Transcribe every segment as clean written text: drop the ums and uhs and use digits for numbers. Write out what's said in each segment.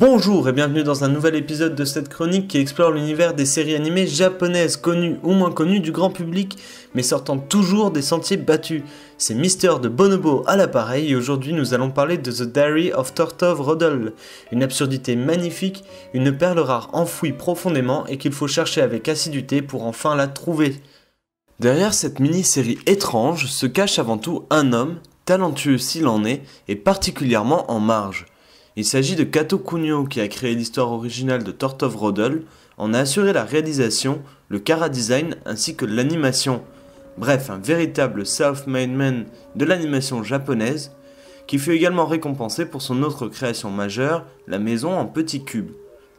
Bonjour et bienvenue dans un nouvel épisode de cette chronique qui explore l'univers des séries animées japonaises connues ou moins connues du grand public, mais sortant toujours des sentiers battus. C'est Mister de Bonobo à l'appareil et aujourd'hui nous allons parler de The Diary of Tortov Rodol, une absurdité magnifique, une perle rare enfouie profondément et qu'il faut chercher avec assiduité pour enfin la trouver. Derrière cette mini-série étrange se cache avant tout un homme, talentueux s'il en est, et particulièrement en marge. Il s'agit de Kato Kunio qui a créé l'histoire originale de Tortov Rodol, en a assuré la réalisation, le chara-design ainsi que l'animation. Bref, un véritable self-made man de l'animation japonaise, qui fut également récompensé pour son autre création majeure, la maison en petits cubes.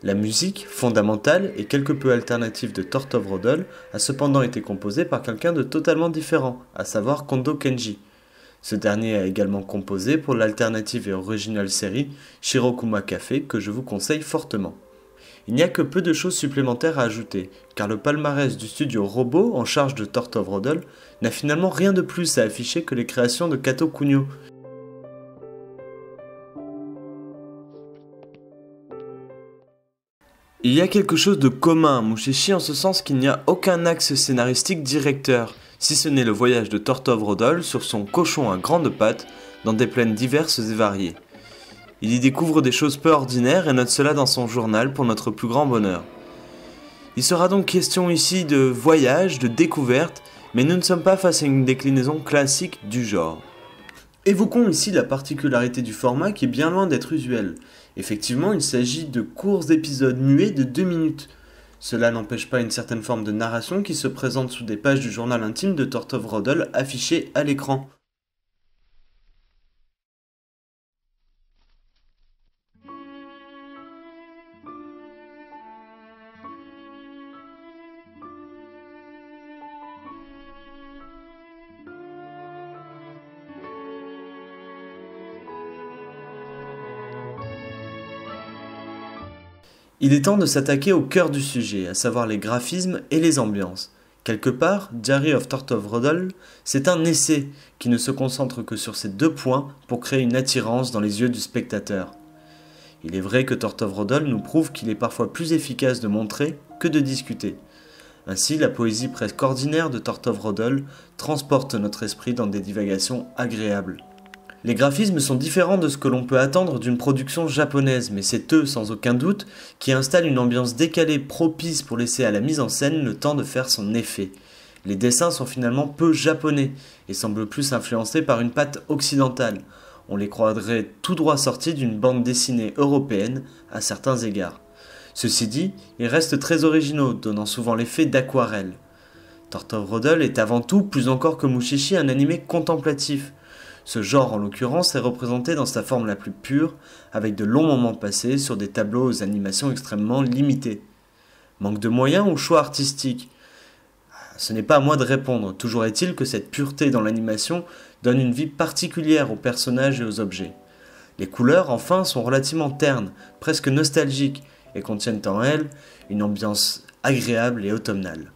La musique, fondamentale et quelque peu alternative de Tortov Rodol, a cependant été composée par quelqu'un de totalement différent, à savoir Kondo Kenji. Ce dernier a également composé pour l'alternative et originale série Shirokuma Cafe que je vous conseille fortement. Il n'y a que peu de choses supplémentaires à ajouter, car le palmarès du studio Robo en charge de Tortov Rodol n'a finalement rien de plus à afficher que les créations de Kato Kunio. Il y a quelque chose de commun à Mushishi en ce sens qu'il n'y a aucun axe scénaristique directeur, si ce n'est le voyage de Tortov Rodol sur son cochon à grandes pattes dans des plaines diverses et variées. Il y découvre des choses peu ordinaires et note cela dans son journal pour notre plus grand bonheur. Il sera donc question ici de voyage, de découverte, mais nous ne sommes pas face à une déclinaison classique du genre. Évoquons ici la particularité du format qui est bien loin d'être usuel. Effectivement, il s'agit de courts épisodes muets de 2 minutes. Cela n'empêche pas une certaine forme de narration qui se présente sous des pages du journal intime de Tortov Rodol affichées à l'écran. Il est temps de s'attaquer au cœur du sujet, à savoir les graphismes et les ambiances. Quelque part, Diary of Tortov Rodol, c'est un essai qui ne se concentre que sur ces deux points pour créer une attirance dans les yeux du spectateur. Il est vrai que Tortov Rodol nous prouve qu'il est parfois plus efficace de montrer que de discuter. Ainsi, la poésie presque ordinaire de Tortov Rodol transporte notre esprit dans des divagations agréables. Les graphismes sont différents de ce que l'on peut attendre d'une production japonaise, mais c'est eux, sans aucun doute, qui installent une ambiance décalée propice pour laisser à la mise en scène le temps de faire son effet. Les dessins sont finalement peu japonais, et semblent plus influencés par une patte occidentale. On les croirait tout droit sortis d'une bande dessinée européenne, à certains égards. Ceci dit, ils restent très originaux, donnant souvent l'effet d'aquarelle. Tortov Rodol est avant tout, plus encore que Mushishi, un animé contemplatif. Ce genre, en l'occurrence, est représenté dans sa forme la plus pure, avec de longs moments passés sur des tableaux aux animations extrêmement limitées. Manque de moyens ou choix artistique ? Ce n'est pas à moi de répondre, toujours est-il que cette pureté dans l'animation donne une vie particulière aux personnages et aux objets. Les couleurs, enfin, sont relativement ternes, presque nostalgiques, et contiennent en elles une ambiance agréable et automnale.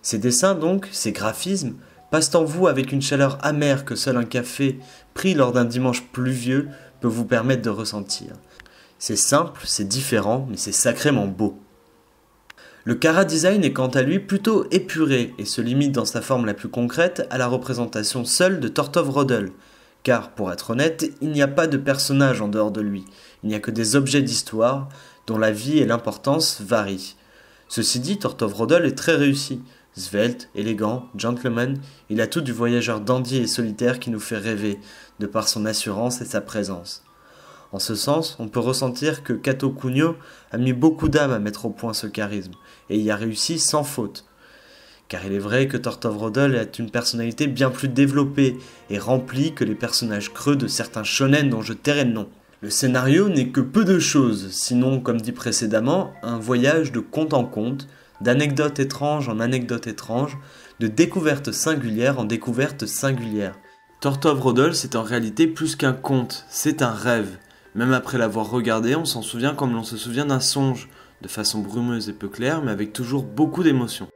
Ces dessins donc, ces graphismes, passent en vous avec une chaleur amère que seul un café, pris lors d'un dimanche pluvieux, peut vous permettre de ressentir. C'est simple, c'est différent, mais c'est sacrément beau. Le chara-design est quant à lui plutôt épuré et se limite dans sa forme la plus concrète à la représentation seule de Tortov Rodol. Car, pour être honnête, il n'y a pas de personnage en dehors de lui, il n'y a que des objets d'histoire dont la vie et l'importance varient. Ceci dit, Tortov Rodol est très réussi. Svelte, élégant, gentleman, il a tout du voyageur dandy et solitaire qui nous fait rêver, de par son assurance et sa présence. En ce sens, on peut ressentir que Kato Kunio a mis beaucoup d'âme à mettre au point ce charisme, et y a réussi sans faute. Car il est vrai que Tortov Rodol a une personnalité bien plus développée et remplie que les personnages creux de certains shonen dont je tairai le nom. Le scénario n'est que peu de choses, sinon, comme dit précédemment, un voyage de conte en conte, d'anecdotes étranges en anecdotes étranges, de découvertes singulières en découvertes singulières. Tortov Rodol, c'est en réalité plus qu'un conte, c'est un rêve. Même après l'avoir regardé, on s'en souvient comme l'on se souvient d'un songe, de façon brumeuse et peu claire, mais avec toujours beaucoup d'émotion.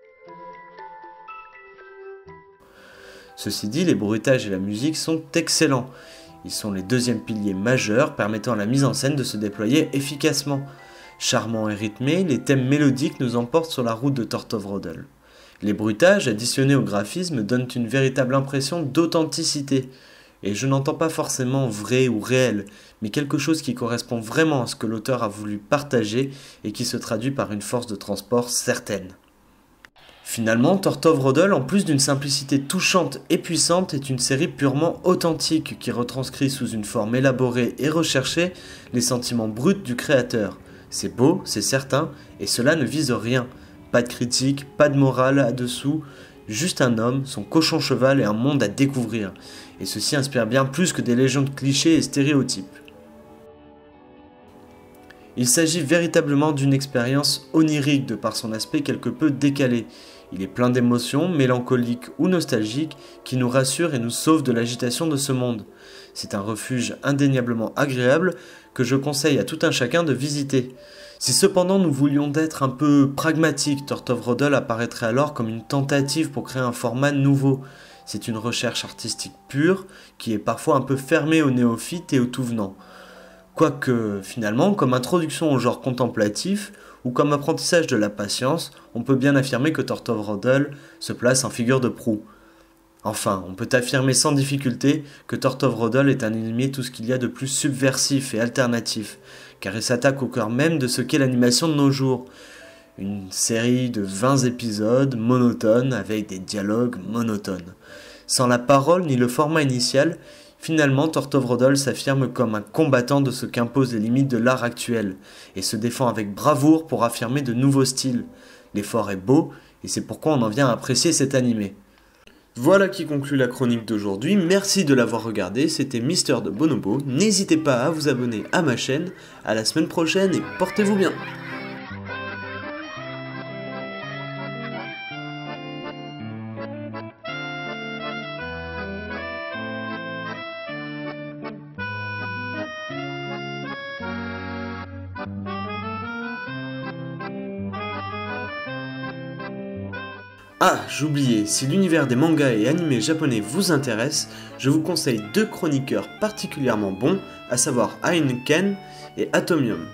Ceci dit, les bruitages et la musique sont excellents. Ils sont les deuxièmes piliers majeurs permettant à la mise en scène de se déployer efficacement. Charmants et rythmés, les thèmes mélodiques nous emportent sur la route de Tortovrodol. Les bruitages additionnés au graphisme donnent une véritable impression d'authenticité. Et je n'entends pas forcément vrai ou réel, mais quelque chose qui correspond vraiment à ce que l'auteur a voulu partager et qui se traduit par une force de transport certaine. Finalement, Tortovrodol, en plus d'une simplicité touchante et puissante, est une série purement authentique qui retranscrit sous une forme élaborée et recherchée les sentiments bruts du créateur. C'est beau, c'est certain, et cela ne vise rien. Pas de critique, pas de morale là-dessous, juste un homme, son cochon cheval et un monde à découvrir. Et ceci inspire bien plus que des légendes clichés et stéréotypes. Il s'agit véritablement d'une expérience onirique de par son aspect quelque peu décalé. Il est plein d'émotions, mélancoliques ou nostalgiques, qui nous rassurent et nous sauvent de l'agitation de ce monde. C'est un refuge indéniablement agréable que je conseille à tout un chacun de visiter. Si cependant nous voulions d'être un peu pragmatiques, Tortovrodol apparaîtrait alors comme une tentative pour créer un format nouveau. C'est une recherche artistique pure, qui est parfois un peu fermée aux néophytes et aux tout venants. Quoique, finalement, comme introduction au genre contemplatif, ou comme apprentissage de la patience, on peut bien affirmer que Tortovrodol se place en figure de proue. Enfin, on peut affirmer sans difficulté que Tortovrodol est un ennemi tout ce qu'il y a de plus subversif et alternatif, car il s'attaque au cœur même de ce qu'est l'animation de nos jours. Une série de 20 épisodes monotones avec des dialogues monotones. Sans la parole ni le format initial, finalement Tortovrodol s'affirme comme un combattant de ce qu'imposent les limites de l'art actuel, et se défend avec bravoure pour affirmer de nouveaux styles. L'effort est beau, et c'est pourquoi on en vient à apprécier cet animé. Voilà qui conclut la chronique d'aujourd'hui, merci de l'avoir regardé, c'était Mister de Bonobo, n'hésitez pas à vous abonner à ma chaîne, à la semaine prochaine et portez-vous bien. Ah, j'oubliais, si l'univers des mangas et animés japonais vous intéresse, je vous conseille deux chroniqueurs particulièrement bons, à savoir Ainen Ken et Atomium.